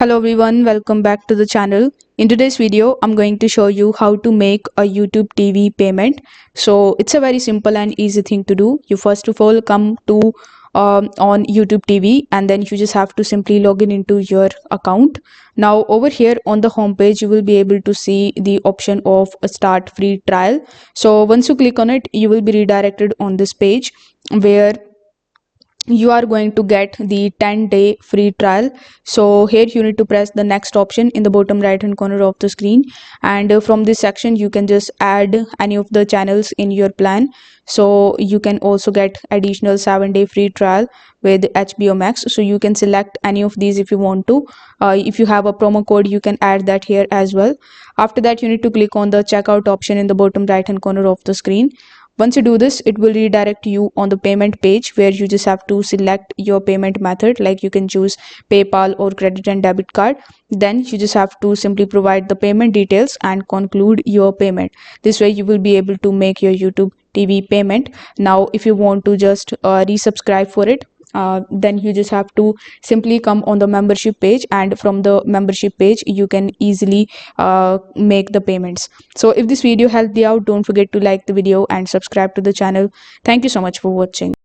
Hello everyone, welcome back to the channel. In today's video, I'm going to show you how to make a YouTube TV payment. So it's a very simple and easy thing to do. You first of all come to on YouTube TV, and then you just have to simply log in into your account. Now over here on the home page, you will be able to see the option of a start free trial. So once you click on it, you will be redirected on this page where you are going to get the 10-day free trial. So here you need to press the next option in the bottom right hand corner of the screen, and from this section you can just add any of the channels in your plan. So you can also get additional 7-day free trial with HBO Max, so you can select any of these if you want to. If you have a promo code, you can add that here as well. After that, you need to click on the checkout option in the bottom right hand corner of the screen. Once you do this, it will redirect you on the payment page where you just have to select your payment method, like you can choose PayPal or credit and debit card. Then you just have to simply provide the payment details and conclude your payment. This way you will be able to make your YouTube TV payment. Now if you want to just resubscribe for it, then you just have to simply come on the membership page, and from the membership page you can easily make the payments. So if this video helped you out, don't forget to like the video and subscribe to the channel. Thank you so much for watching.